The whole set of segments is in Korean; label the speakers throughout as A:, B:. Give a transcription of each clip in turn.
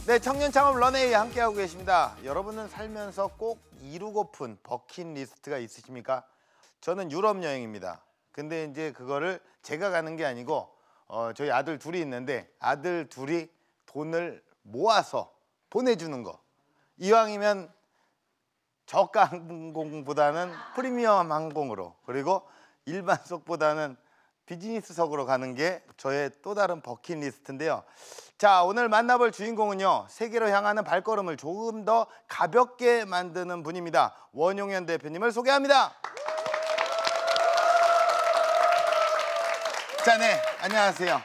A: 네, 청년 창업 런웨이 함께하고 계십니다. 여러분은 살면서 꼭 이루고픈 버킷리스트가 있으십니까? 저는 유럽 여행입니다. 근데 이제 그거를 제가 가는 게 아니고 저희 아들 둘이 있는데 아들 둘이 돈을 모아서 보내주는 거. 이왕이면 저가 항공보다는 프리미엄 항공으로, 그리고 일반석보다는 비즈니스석으로 가는 게 저의 또 다른 버킷리스트인데요. 자, 오늘 만나볼 주인공은요, 세계로 향하는 발걸음을 조금 더 가볍게 만드는 분입니다. 원용현 대표님을 소개합니다. 자, 네, 안녕하세요.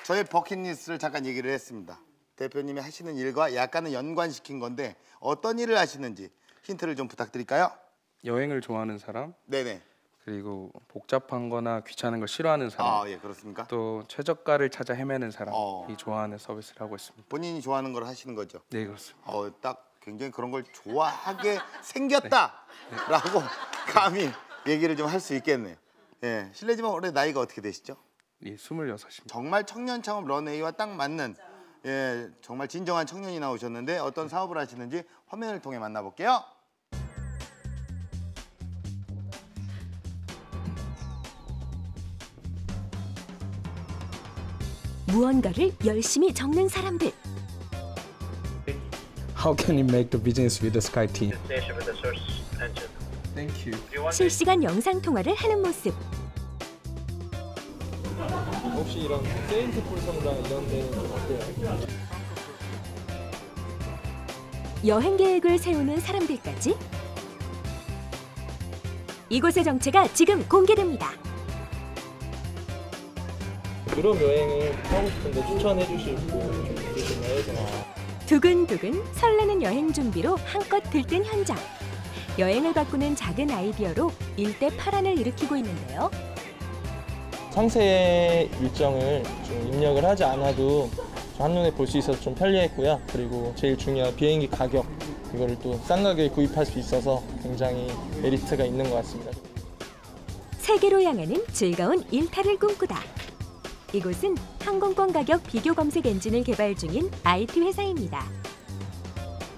A: 저의 버킷리스트를 잠깐 얘기를 했습니다. 대표님이 하시는 일과 약간은 연관시킨 건데 어떤 일을 하시는지 힌트를 좀 부탁드릴까요?
B: 여행을 좋아하는 사람,
A: 네네.
B: 그리고 복잡한 거나 귀찮은 걸 싫어하는 사람,
A: 예, 그렇습니까?
B: 또 최저가를 찾아 헤매는 사람이 좋아하는 서비스를 하고 있습니다.
A: 본인이 좋아하는 걸 하시는 거죠?
B: 네, 그렇습니다.
A: 딱 굉장히 그런 걸 좋아하게 생겼다라고 감히 얘기를 좀 할 수 있겠네요. 예, 실례지만 올해 나이가 어떻게 되시죠?
B: 예, 26입니다.
A: 정말 청년 창업 런웨이와 딱 맞는, 예, 정말 진정한 청년이 나오셨는데 어떤 사업을 하시는지 화면을 통해 만나볼게요.
C: 무언가를 열심히 적는 사람들.
D: How can you make the business with the Sky team?
B: Thank you.
C: 실시간 영상 통화를 하는 모습.
D: 혹시 이런 세인트 폴 성당 이런 데는 좀 어때요?
C: 여행 계획을 세우는 사람들까지. 이곳의 정체가 지금 공개됩니다.
D: 유럽 여행을 하고 싶은데 추천해 주실 분 좀 있으신가요? 해서.
C: 두근두근 설레는 여행 준비로 한껏 들뜬 현장. 여행을 바꾸는 작은 아이디어로 일대 파란을 일으키고 있는데요.
E: 상세 일정을 좀 입력을 하지 않아도 한눈에 볼 수 있어서 좀 편리했고요. 그리고 제일 중요한 비행기 가격, 이거를 또 싼 가격에 구입할 수 있어서 굉장히 메리트가 있는 것 같습니다.
C: 세계로 향하는 즐거운 일탈을 꿈꾸다. 이곳은 항공권 가격 비교 검색 엔진을 개발 중인 IT 회사입니다.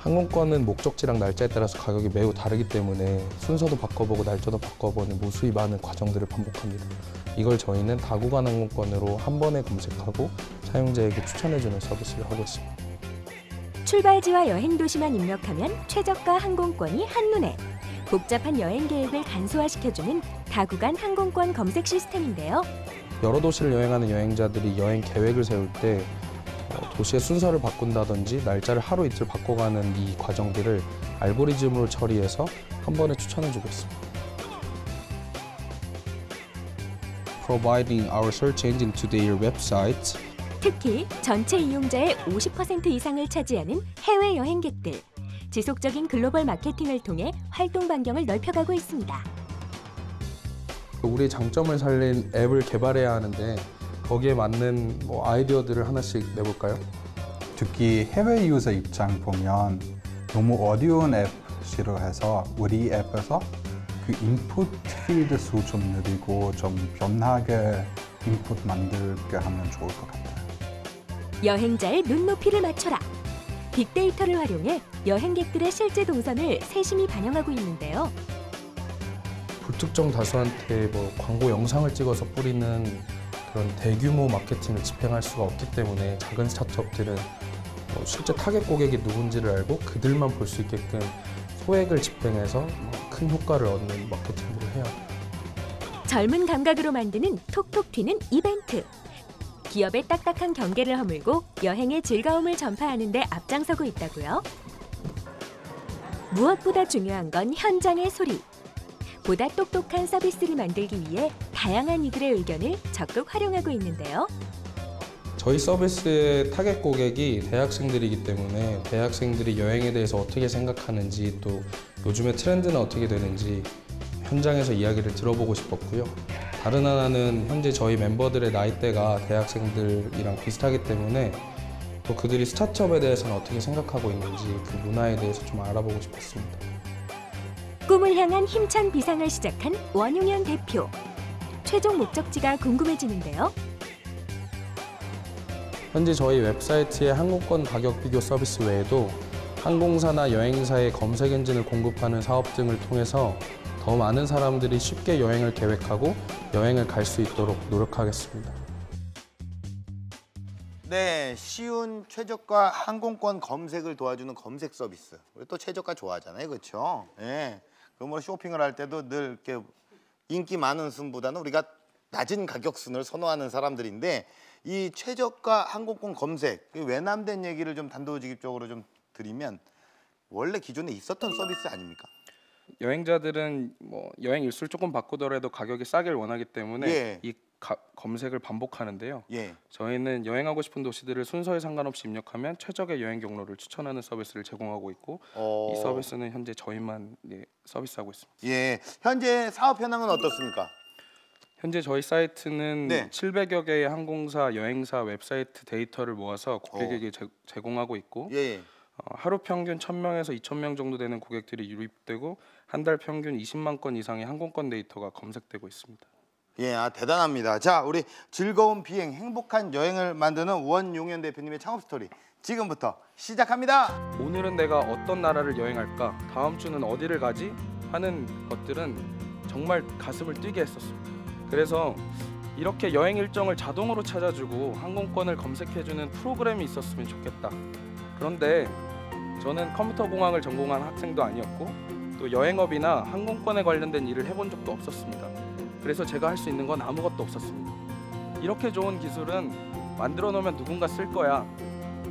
F: 항공권은 목적지랑 날짜에 따라서 가격이 매우 다르기 때문에 순서도 바꿔보고 날짜도 바꿔보는 무수히 많은 과정들을 반복합니다. 이걸 저희는 다구간 항공권으로 한 번에 검색하고 사용자에게 추천해주는 서비스를 하고 있습니다.
C: 출발지와 여행 도시만 입력하면 최저가 항공권이 한눈에. 복잡한 여행 계획을 간소화시켜주는 다구간 항공권 검색 시스템인데요.
F: 여러 도시를 여행하는 여행자들이 여행 계획을 세울 때 도시의 순서를 바꾼다든지 날짜를 하루 이틀 바꿔가는 이 과정들을 알고리즘으로 처리해서 한 번에 추천해주고 있습니다. Providing our search engine to their websites.
C: 특히 전체 이용자의 50% 이상을 차지하는 해외 여행객들. 지속적인 글로벌 마케팅을 통해 활동 반경을 넓혀가고 있습니다.
F: 우리의 장점을 살린 앱을 개발해야 하는데 거기에 맞는 아이디어들을 하나씩 내볼까요?
G: 특히 해외 유저 입장 보면 너무 어려운 앱 싫어해서 우리 앱에서 그 인풋 필드 수 좀 늘리고 좀 변하게 인풋 만들게 하면 좋을 것 같아요.
C: 여행자의 눈높이를 맞춰라. 빅데이터를 활용해 여행객들의 실제 동선을 세심히 반영하고 있는데요.
F: 불특정 다수한테 광고 영상을 찍어서 뿌리는 그런 대규모 마케팅을 집행할 수가 없기 때문에 작은 스타트업들은 실제 타겟 고객이 누군지를 알고 그들만 볼 수 있게끔 소액을 집행해서 큰 효과를 얻는 마케팅을 해요.
C: 젊은 감각으로 만드는 톡톡 튀는 이벤트. 기업의 딱딱한 경계를 허물고 여행의 즐거움을 전파하는 데 앞장서고 있다고요. 무엇보다 중요한 건 현장의 소리. 보다 똑똑한 서비스를 만들기 위해 다양한 이들의 의견을 적극 활용하고 있는데요.
F: 저희 서비스의 타겟 고객이 대학생들이기 때문에 대학생들이 여행에 대해서 어떻게 생각하는지 또 요즘의 트렌드는 어떻게 되는지 현장에서 이야기를 들어보고 싶었고요. 다른 하나는 현재 저희 멤버들의 나이대가 대학생들이랑 비슷하기 때문에 또 그들이 스타트업에 대해서는 어떻게 생각하고 있는지 그 문화에 대해서 좀 알아보고 싶었습니다.
C: 꿈을 향한 힘찬 비상을 시작한 원용현 대표. 최종 목적지가 궁금해지는데요.
F: 현재 저희 웹사이트의 항공권 가격 비교 서비스 외에도 항공사나 여행사의 검색 엔진을 공급하는 사업 등을 통해서 더 많은 사람들이 쉽게 여행을 계획하고 여행을 갈 수 있도록 노력하겠습니다.
A: 네, 쉬운 최저가 항공권 검색을 도와주는 검색 서비스. 우리 또 최저가 좋아하잖아요, 그렇죠? 예. 그러므로 쇼핑을 할 때도 늘 이렇게 인기 많은 순보다는 우리가 낮은 가격 순을 선호하는 사람들인데 이 최저가 항공권 검색, 외람된 얘기를 좀 단도직입적으로 좀 드리면 원래 기존에 있었던 서비스 아닙니까?
B: 여행자들은 뭐 여행 일수를 조금 바꾸더라도 가격이 싸길 원하기 때문에
A: 예.
B: 이 검색을 반복하는데요.
A: 예.
B: 저희는 여행하고 싶은 도시들을 순서에 상관없이 입력하면 최적의 여행 경로를 추천하는 서비스를 제공하고 있고 이 서비스는 현재 저희만 서비스하고 있습니다.
A: 예. 현재 사업 현황은 어떻습니까?
B: 현재 저희 사이트는
A: 네.
B: 700여 개의 항공사, 여행사 웹사이트 데이터를 모아서 고객에게 제공하고 있고
A: 예.
B: 하루 평균 1,000명에서 2,000명 정도 되는 고객들이 유입되고 한 달 평균 20만 건 이상의 항공권 데이터가 검색되고 있습니다.
A: 예, 대단합니다. 자, 우리 즐거운 비행, 행복한 여행을 만드는 원용현 대표님의 창업 스토리 지금부터 시작합니다.
B: 오늘은 내가 어떤 나라를 여행할까? 다음 주는 어디를 가지? 하는 것들은 정말 가슴을 뛰게 했었습니다. 그래서 이렇게 여행 일정을 자동으로 찾아주고 항공권을 검색해주는 프로그램이 있었으면 좋겠다. 그런데 저는 컴퓨터 공학을 전공한 학생도 아니었고 또 여행업이나 항공권에 관련된 일을 해본 적도 없었습니다. 그래서 제가 할 수 있는 건 아무것도 없었습니다. 이렇게 좋은 기술은 만들어 놓으면 누군가 쓸 거야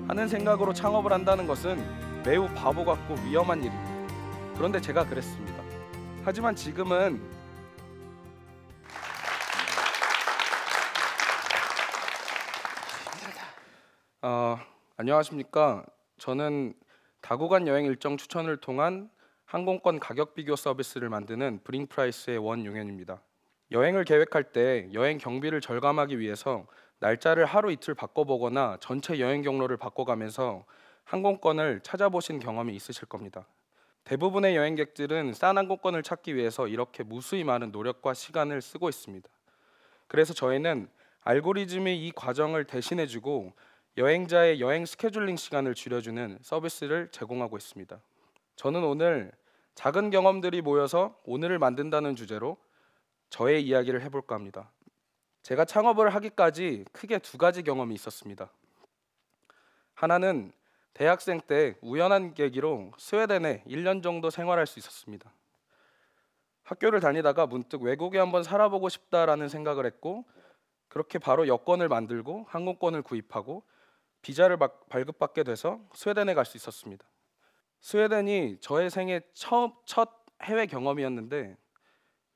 B: 하는 생각으로 창업을 한다는 것은 매우 바보 같고 위험한 일입니다. 그런데 제가 그랬습니다. 하지만 지금은 안녕하십니까. 저는 다구간 여행 일정 추천을 통한 항공권 가격 비교 서비스를 만드는 브링프라이스의 원용현입니다. 여행을 계획할 때 여행 경비를 절감하기 위해서 날짜를 하루 이틀 바꿔보거나 전체 여행 경로를 바꿔가면서 항공권을 찾아보신 경험이 있으실 겁니다. 대부분의 여행객들은 싼 항공권을 찾기 위해서 이렇게 무수히 많은 노력과 시간을 쓰고 있습니다. 그래서 저희는 알고리즘이 이 과정을 대신해주고 여행자의 여행 스케줄링 시간을 줄여주는 서비스를 제공하고 있습니다. 저는 오늘 작은 경험들이 모여서 오늘을 만든다는 주제로 저의 이야기를 해볼까 합니다. 제가 창업을 하기까지 크게 두 가지 경험이 있었습니다. 하나는 대학생 때 우연한 계기로 스웨덴에 1년 정도 생활할 수 있었습니다. 학교를 다니다가 문득 외국에 한번 살아보고 싶다라는 생각을 했고 그렇게 바로 여권을 만들고 항공권을 구입하고 비자를 발급받게 돼서 스웨덴에 갈 수 있었습니다. 스웨덴이 저의 생애 첫 해외 경험이었는데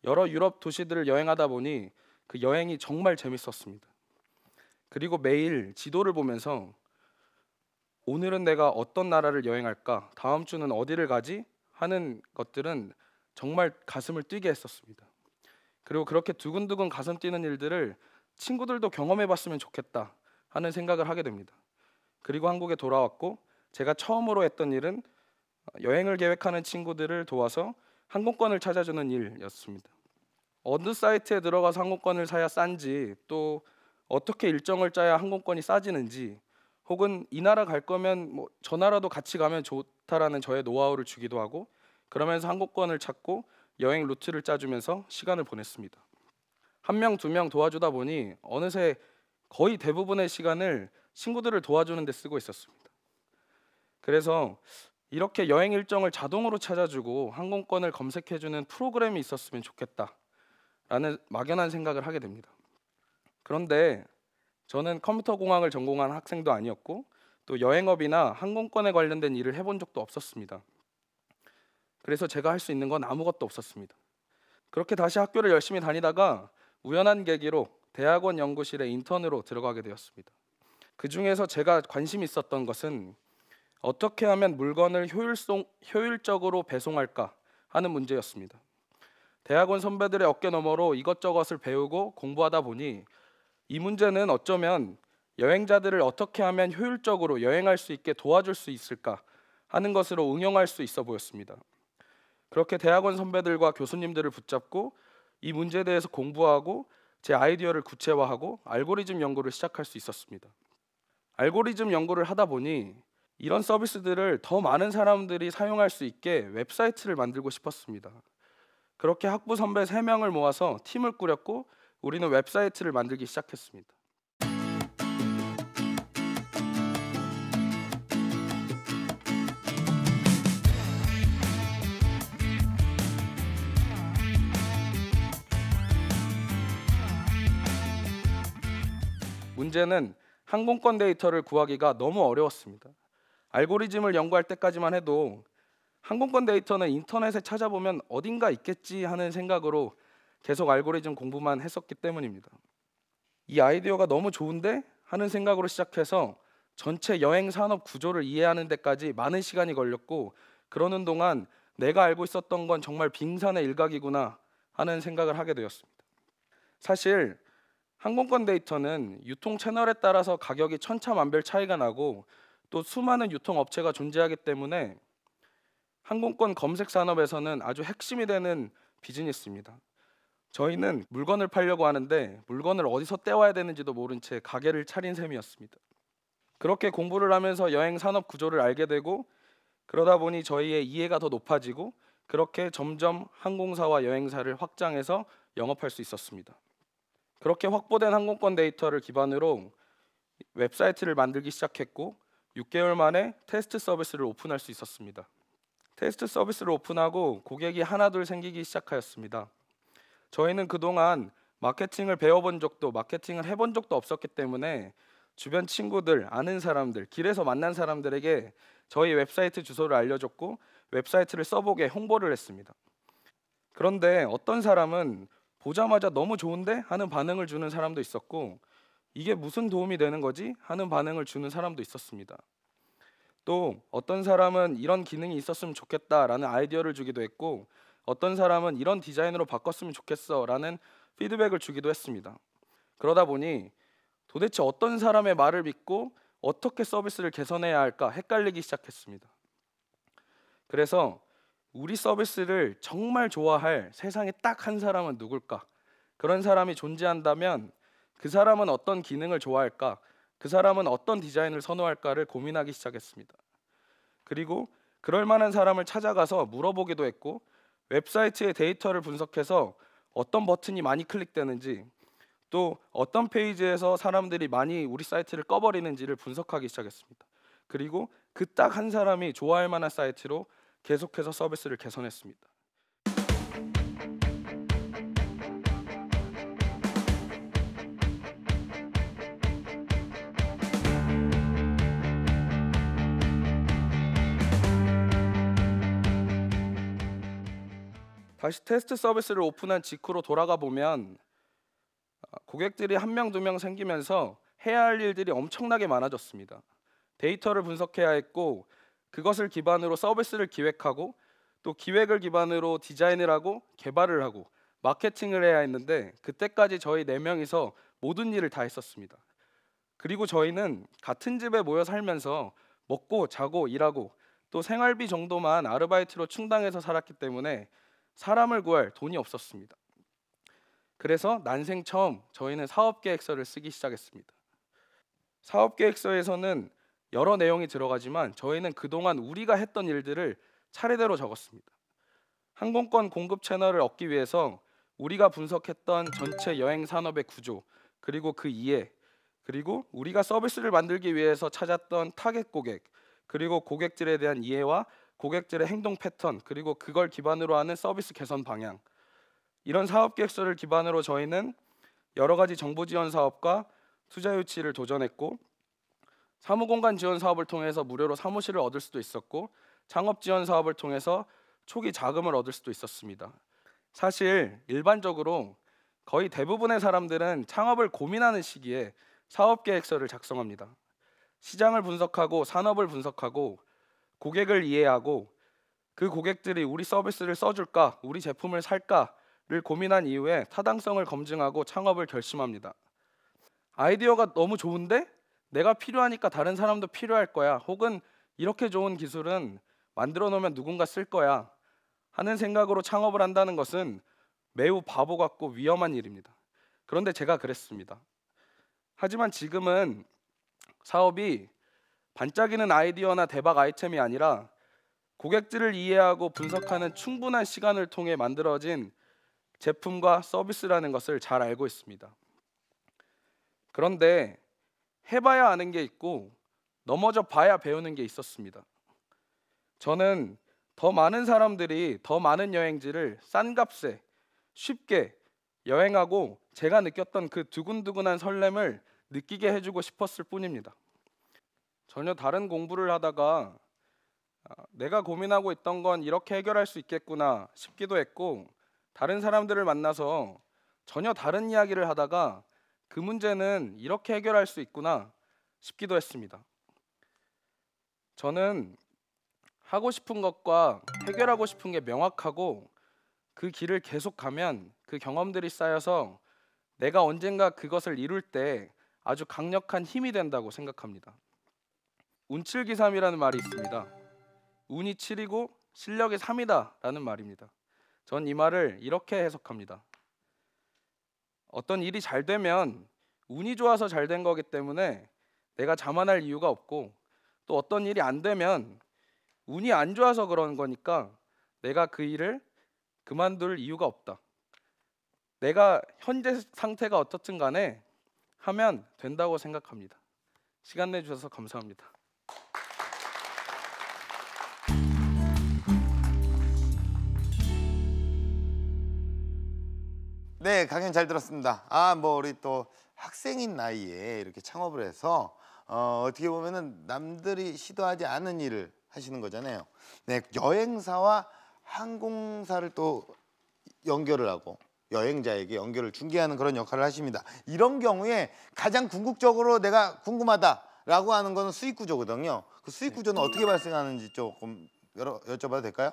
B: 여러 유럽 도시들을 여행하다 보니 그 여행이 정말 재밌었습니다. 그리고 매일 지도를 보면서 오늘은 내가 어떤 나라를 여행할까? 다음 주는 어디를 가지? 하는 것들은 정말 가슴을 뛰게 했었습니다. 그리고 그렇게 두근두근 가슴 뛰는 일들을 친구들도 경험해봤으면 좋겠다 하는 생각을 하게 됩니다. 그리고 한국에 돌아왔고 제가 처음으로 했던 일은 여행을 계획하는 친구들을 도와서 항공권을 찾아주는 일이었습니다. 어느 사이트에 들어가서 항공권을 사야 싼지 또 어떻게 일정을 짜야 항공권이 싸지는지 혹은 이 나라 갈 거면 뭐 저 나라도 같이 가면 좋다라는 저의 노하우를 주기도 하고 그러면서 항공권을 찾고 여행 루트를 짜주면서 시간을 보냈습니다. 한 명, 두 명 도와주다 보니 어느새 거의 대부분의 시간을 친구들을 도와주는 데 쓰고 있었습니다. 그래서 이렇게 여행 일정을 자동으로 찾아주고 항공권을 검색해주는 프로그램이 있었으면 좋겠다라는 막연한 생각을 하게 됩니다. 그런데 저는 컴퓨터 공학을 전공한 학생도 아니었고 또 여행업이나 항공권에 관련된 일을 해본 적도 없었습니다. 그래서 제가 할 수 있는 건 아무것도 없었습니다. 그렇게 다시 학교를 열심히 다니다가 우연한 계기로 대학원 연구실에 인턴으로 들어가게 되었습니다. 그 중에서 제가 관심 있었던 것은 어떻게 하면 물건을 효율적으로 배송할까 하는 문제였습니다. 대학원 선배들의 어깨 너머로 이것저것을 배우고 공부하다 보니 이 문제는 어쩌면 여행자들을 어떻게 하면 효율적으로 여행할 수 있게 도와줄 수 있을까 하는 것으로 응용할 수 있어 보였습니다. 그렇게 대학원 선배들과 교수님들을 붙잡고 이 문제에 대해서 공부하고 제 아이디어를 구체화하고 알고리즘 연구를 시작할 수 있었습니다. 알고리즘 연구를 하다 보니 이런 서비스들을 더 많은 사람들이 사용할 수 있게 웹사이트를 만들고 싶었습니다. 그렇게 학부 선배 3명을 모아서 팀을 꾸렸고 우리는 웹사이트를 만들기 시작했습니다. 문제는 항공권 데이터를 구하기가 너무 어려웠습니다. 알고리즘을 연구할 때까지만 해도 항공권 데이터는 인터넷에 찾아보면 어딘가 있겠지 하는 생각으로 계속 알고리즘 공부만 했었기 때문입니다. 이 아이디어가 너무 좋은데 하는 생각으로 시작해서 전체 여행 산업 구조를 이해하는 데까지 많은 시간이 걸렸고, 그러는 동안 내가 알고 있었던 건 정말 빙산의 일각이구나 하는 생각을 하게 되었습니다. 사실 항공권 데이터는 유통 채널에 따라서 가격이 천차만별 차이가 나고 또 수많은 유통업체가 존재하기 때문에 항공권 검색 산업에서는 아주 핵심이 되는 비즈니스입니다. 저희는 물건을 팔려고 하는데 물건을 어디서 떼와야 되는지도 모른 채 가게를 차린 셈이었습니다. 그렇게 공부를 하면서 여행 산업 구조를 알게 되고, 그러다 보니 저희의 이해가 더 높아지고, 그렇게 점점 항공사와 여행사를 확장해서 영업할 수 있었습니다. 그렇게 확보된 항공권 데이터를 기반으로 웹사이트를 만들기 시작했고 6개월 만에 테스트 서비스를 오픈할 수 있었습니다. 테스트 서비스를 오픈하고 고객이 하나둘 생기기 시작하였습니다. 저희는 그동안 마케팅을 해본 적도 없었기 때문에 주변 친구들, 아는 사람들, 길에서 만난 사람들에게 저희 웹사이트 주소를 알려줬고 웹사이트를 써보게 홍보를 했습니다. 그런데 어떤 사람은 보자마자 너무 좋은데? 하는 반응을 주는 사람도 있었고, 이게 무슨 도움이 되는 거지? 하는 반응을 주는 사람도 있었습니다. 또 어떤 사람은 이런 기능이 있었으면 좋겠다라는 아이디어를 주기도 했고, 어떤 사람은 이런 디자인으로 바꿨으면 좋겠어 라는 피드백을 주기도 했습니다. 그러다 보니 도대체 어떤 사람의 말을 믿고 어떻게 서비스를 개선해야 할까 헷갈리기 시작했습니다. 그래서 우리 서비스를 정말 좋아할 세상에 딱 한 사람은 누굴까? 그런 사람이 존재한다면 그 사람은 어떤 기능을 좋아할까? 그 사람은 어떤 디자인을 선호할까를 고민하기 시작했습니다. 그리고 그럴 만한 사람을 찾아가서 물어보기도 했고, 웹사이트의 데이터를 분석해서 어떤 버튼이 많이 클릭되는지, 또 어떤 페이지에서 사람들이 많이 우리 사이트를 꺼버리는지를 분석하기 시작했습니다. 그리고 그 딱 한 사람이 좋아할 만한 사이트로 계속해서 서비스를 개선했습니다. 다시 테스트 서비스를 오픈한 직후로 돌아가 보면 고객들이 1명, 2명 생기면서 해야 할 일들이 엄청나게 많아졌습니다. 데이터를 분석해야 했고, 그것을 기반으로 서비스를 기획하고, 또 기획을 기반으로 디자인을 하고 개발을 하고 마케팅을 해야 했는데, 그때까지 저희 4명이서 모든 일을 다 했었습니다. 그리고 저희는 같은 집에 모여 살면서 먹고 자고 일하고 또 생활비 정도만 아르바이트로 충당해서 살았기 때문에 사람을 구할 돈이 없었습니다. 그래서 난생 처음 저희는 사업계획서를 쓰기 시작했습니다. 사업계획서에서는 여러 내용이 들어가지만 저희는 그동안 우리가 했던 일들을 차례대로 적었습니다. 항공권 공급 채널을 얻기 위해서 우리가 분석했던 전체 여행 산업의 구조, 그리고 그 이해, 그리고 우리가 서비스를 만들기 위해서 찾았던 타겟 고객, 그리고 고객들에 대한 이해와 고객들의 행동 패턴, 그리고 그걸 기반으로 하는 서비스 개선 방향, 이런 사업 계획서를 기반으로 저희는 여러 가지 정부 지원 사업과 투자 유치를 도전했고, 사무공간 지원 사업을 통해서 무료로 사무실을 얻을 수도 있었고, 창업 지원 사업을 통해서 초기 자금을 얻을 수도 있었습니다. 사실 일반적으로 거의 대부분의 사람들은 창업을 고민하는 시기에 사업 계획서를 작성합니다. 시장을 분석하고 산업을 분석하고 고객을 이해하고 그 고객들이 우리 서비스를 써줄까, 우리 제품을 살까를 고민한 이후에 타당성을 검증하고 창업을 결심합니다. 아이디어가 너무 좋은데 내가 필요하니까 다른 사람도 필요할 거야, 혹은 이렇게 좋은 기술은 만들어 놓으면 누군가 쓸 거야 하는 생각으로 창업을 한다는 것은 매우 바보 같고 위험한 일입니다. 그런데 제가 그랬습니다. 하지만 지금은 사업이 반짝이는 아이디어나 대박 아이템이 아니라 고객들을 이해하고 분석하는 충분한 시간을 통해 만들어진 제품과 서비스라는 것을 잘 알고 있습니다. 그런데 해봐야 아는 게 있고 넘어져 봐야 배우는 게 있었습니다. 저는 더 많은 사람들이 더 많은 여행지를 싼 값에 쉽게 여행하고 제가 느꼈던 그 두근두근한 설렘을 느끼게 해주고 싶었을 뿐입니다. 전혀 다른 공부를 하다가 내가 고민하고 있던 건 이렇게 해결할 수 있겠구나 싶기도 했고, 다른 사람들을 만나서 전혀 다른 이야기를 하다가 그 문제는 이렇게 해결할 수 있구나 싶기도 했습니다. 저는 하고 싶은 것과 해결하고 싶은 게 명확하고 그 길을 계속 가면 그 경험들이 쌓여서 내가 언젠가 그것을 이룰 때 아주 강력한 힘이 된다고 생각합니다. 운칠기삼이라는 말이 있습니다. 운이 7이고 실력이 3이다 라는 말입니다. 전 이 말을 이렇게 해석합니다. 어떤 일이 잘 되면 운이 좋아서 잘 된 거기 때문에 내가 자만할 이유가 없고, 또 어떤 일이 안 되면 운이 안 좋아서 그런 거니까 내가 그 일을 그만둘 이유가 없다. 내가 현재 상태가 어떻든 간에 하면 된다고 생각합니다. 시간 내주셔서 감사합니다.
A: 네, 강연 잘 들었습니다. 뭐 우리 또 학생인 나이에 이렇게 창업을 해서 어떻게 보면은 남들이 시도하지 않은 일을 하시는 거잖아요. 네, 여행사와 항공사를 또 연결을 하고 여행자에게 연결을 중개하는 그런 역할을 하십니다. 이런 경우에 가장 궁극적으로 내가 궁금하다라고 하는 거는 수익 구조거든요. 그 수익 구조는 어떻게 발생하는지 조금 여쭤봐도 될까요?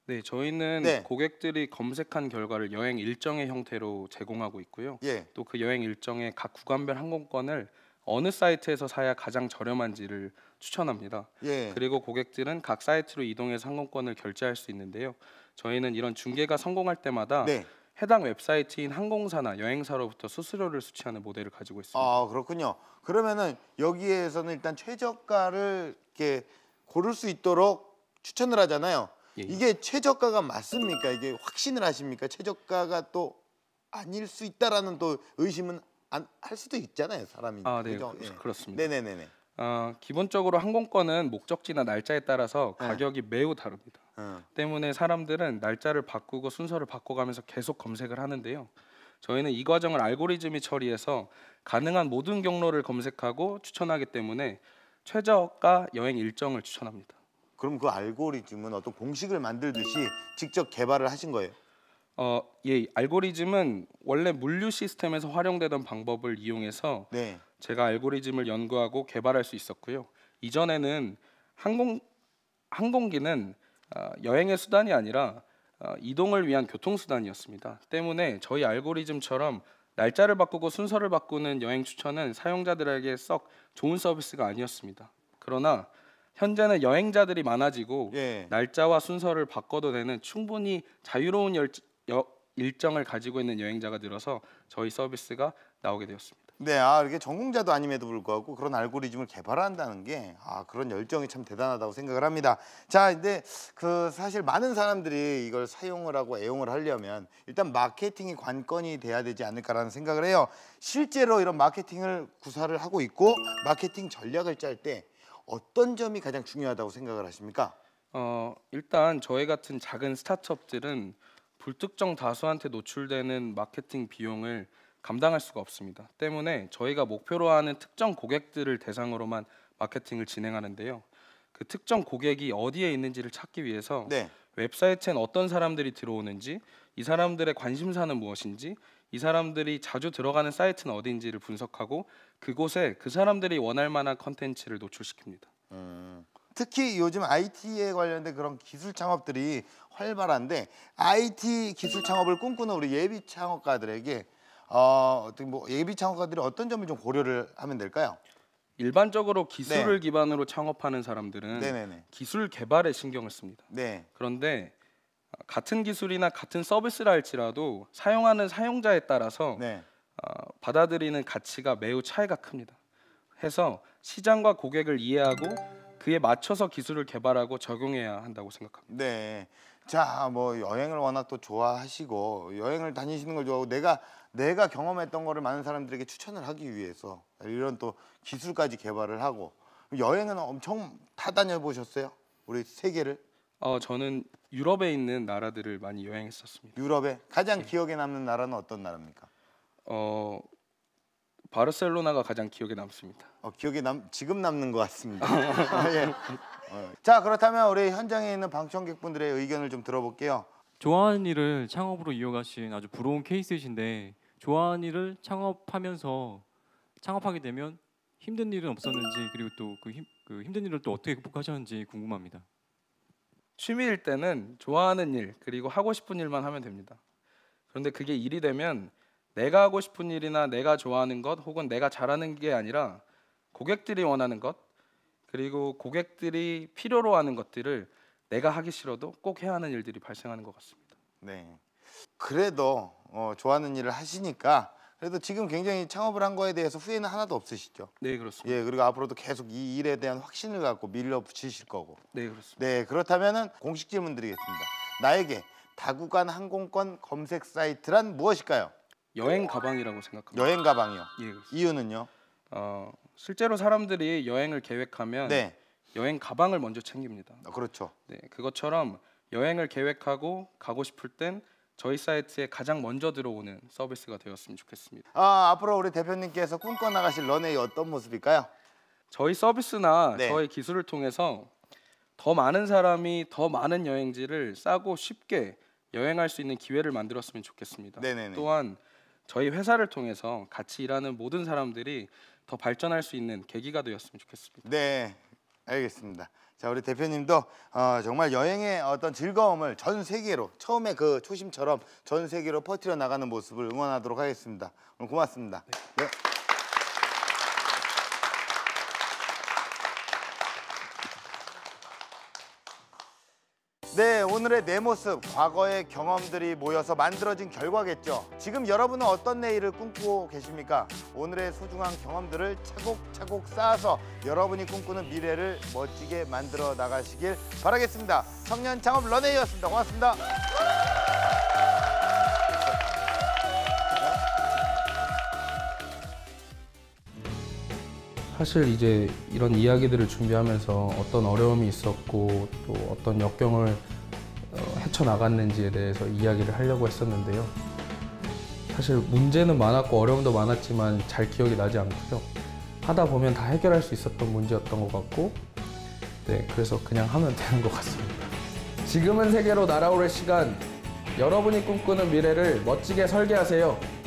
B: 네, 저희는
A: 네.
B: 고객들이 검색한 결과를 여행 일정의 형태로 제공하고 있고요.
A: 예.
B: 또 그 여행 일정의 각 구간별 항공권을 어느 사이트에서 사야 가장 저렴한지를 추천합니다.
A: 예.
B: 그리고 고객들은 각 사이트로 이동해서 항공권을 결제할 수 있는데요. 저희는 이런 중개가 성공할 때마다
A: 네.
B: 해당 웹사이트인 항공사나 여행사로부터 수수료를 수취하는 모델을 가지고 있습니다.
A: 아, 그렇군요. 그러면은 여기에서는 일단 최저가를 이렇게 고를 수 있도록 추천을 하잖아요.
B: 예.
A: 이게 최저가가 맞습니까? 이게 확신을 하십니까? 최저가가 또 아닐 수 있다라는 또 의심은 할 수도 있잖아요, 사람이.
B: 아, 네,
A: 그죠? 예.
B: 그렇습니다.
A: 네네네네.
B: 기본적으로 항공권은 목적지나 날짜에 따라서
A: 네.
B: 가격이 매우 다릅니다. 때문에 사람들은 날짜를 바꾸고 순서를 바꿔가면서 계속 검색을 하는데요. 저희는 이 과정을 알고리즘이 처리해서 가능한 모든 경로를 검색하고 추천하기 때문에 최저가 여행 일정을 추천합니다.
A: 그럼 그 알고리즘은 어떤 공식을 만들듯이 직접 개발을 하신 거예요?
B: 예, 알고리즘은 원래 물류 시스템에서 활용되던 방법을 이용해서
A: 네.
B: 제가 알고리즘을 연구하고 개발할 수 있었고요. 이전에는 항공기는 여행의 수단이 아니라 이동을 위한 교통수단이었습니다. 때문에 저희 알고리즘처럼 날짜를 바꾸고 순서를 바꾸는 여행 추천은 사용자들에게 썩 좋은 서비스가 아니었습니다. 그러나 현재는 여행자들이 많아지고
A: 예.
B: 날짜와 순서를 바꿔도 되는 충분히 자유로운 일정을 가지고 있는 여행자가 늘어서 저희 서비스가 나오게 되었습니다.
A: 네, 이렇게 전공자도 아님에도 불구하고 그런 알고리즘을 개발한다는 게 그런 열정이 참 대단하다고 생각을 합니다. 자, 근데 그 사실 많은 사람들이 이걸 사용을 하고 애용을 하려면 일단 마케팅이 관건이 돼야 되지 않을까라는 생각을 해요. 실제로 이런 마케팅을 구사를 하고 있고 마케팅 전략을 짤 때 어떤 점이 가장 중요하다고 생각을 하십니까?
B: 일단 저희 같은 작은 스타트업들은 불특정 다수한테 노출되는 마케팅 비용을 감당할 수가 없습니다. 때문에 저희가 목표로 하는 특정 고객들을 대상으로만 마케팅을 진행하는데요. 그 특정 고객이 어디에 있는지를 찾기 위해서
A: 네.
B: 웹사이트엔 어떤 사람들이 들어오는지, 이 사람들의 관심사는 무엇인지, 이 사람들이 자주 들어가는 사이트는 어디인지를 분석하고 그곳에 그 사람들이 원할 만한 컨텐츠를 노출시킵니다.
A: 특히 요즘 IT에 관련된 그런 기술 창업들이 활발한데 IT 기술 창업을 꿈꾸는 우리 예비 창업가들에게 어떻게 예비 창업가들이 어떤 점을 좀 고려를 하면 될까요?
B: 일반적으로 기술을
A: 네.
B: 기반으로 창업하는 사람들은
A: 네네네.
B: 기술 개발에 신경을 씁니다.
A: 네.
B: 그런데 같은 기술이나 같은 서비스라 할지라도 사용하는 사용자에 따라서
A: 네.
B: 받아들이는 가치가 매우 차이가 큽니다. 해서 시장과 고객을 이해하고 그에 맞춰서 기술을 개발하고 적용해야 한다고 생각합니다.
A: 네. 자, 뭐 여행을 워낙 또 좋아하시고 여행을 다니시는 걸 좋아하고 내가 경험했던 거를 많은 사람들에게 추천을 하기 위해서 이런 또 기술까지 개발을 하고 여행은 엄청 다 다녀보셨어요? 우리 세계를?
B: 저는 유럽에 있는 나라들을 많이 여행했었습니다.
A: 유럽에 가장 기억에 남는 나라는 어떤 나라입니까?
B: 바르셀로나가 가장 기억에 남습니다.
A: 지금 남는 것 같습니다. 예. 자, 그렇다면 우리 현장에 있는 방청객분들의 의견을 좀 들어볼게요.
H: 좋아하는 일을 창업으로 이어가신 아주 부러운 케이스이신데 좋아하는 일을 창업하게 되면 힘든 일은 없었는지 그리고 또 그 힘든 일을 또 어떻게 극복하셨는지 궁금합니다.
B: 취미일 때는 좋아하는 일 그리고 하고 싶은 일만 하면 됩니다. 그런데 그게 일이 되면 내가 하고 싶은 일이나 내가 좋아하는 것 혹은 내가 잘하는 게 아니라 고객들이 원하는 것 그리고 고객들이 필요로 하는 것들을 내가 하기 싫어도 꼭 해야 하는 일들이 발생하는 것 같습니다.
A: 네. 그래도 좋아하는 일을 하시니까 그래도 지금 굉장히 창업을 한 거에 대해서 후회는 하나도 없으시죠?
B: 네, 그렇습니다.
A: 예, 그리고 앞으로도 계속 이 일에 대한 확신을 갖고 밀어붙이실 거고.
B: 네, 그렇습니다.
A: 네, 그렇다면은 공식 질문 드리겠습니다. 나에게 다구간 항공권 검색 사이트란 무엇일까요?
B: 여행 가방이라고 생각합니다.
A: 여행 가방이요.
B: 예, 그렇습니다.
A: 이유는요?
B: 실제로 사람들이 여행을 계획하면
A: 네,
B: 여행 가방을 먼저 챙깁니다.
A: 그렇죠.
B: 네, 그것처럼 여행을 계획하고 가고 싶을 땐 저희 사이트에 가장 먼저 들어오는 서비스가 되었으면 좋겠습니다.
A: 앞으로 우리 대표님께서 꿈꿔 나가실 런웨이 어떤 모습일까요?
B: 저희 서비스나
A: 네.
B: 저희 기술을 통해서 더 많은 사람이 더 많은 여행지를 싸고 쉽게 여행할 수 있는 기회를 만들었으면 좋겠습니다.
A: 네네네.
B: 또한 저희 회사를 통해서 같이 일하는 모든 사람들이 더 발전할 수 있는 계기가 되었으면 좋겠습니다.
A: 네, 알겠습니다. 자, 우리 대표님도 정말 여행의 어떤 즐거움을 전 세계로 처음에 그 초심처럼 전 세계로 퍼뜨려 나가는 모습을 응원하도록 하겠습니다. 오늘 고맙습니다. 네. 네, 오늘의 내 모습, 과거의 경험들이 모여서 만들어진 결과겠죠. 지금 여러분은 어떤 내일을 꿈꾸고 계십니까? 오늘의 소중한 경험들을 차곡차곡 쌓아서 여러분이 꿈꾸는 미래를 멋지게 만들어 나가시길 바라겠습니다. 청년 창업 런웨이였습니다. 고맙습니다.
F: 사실 이제 이런 이야기들을 준비하면서 어떤 어려움이 있었고 또 어떤 역경을 헤쳐나갔는지에 대해서 이야기를 하려고 했었는데요. 사실 문제는 많았고 어려움도 많았지만 잘 기억이 나지 않고요. 하다 보면 다 해결할 수 있었던 문제였던 것 같고 네, 그래서 그냥 하면 되는 것 같습니다. 지금은 세계로 날아오를 시간, 여러분이 꿈꾸는 미래를 멋지게 설계하세요.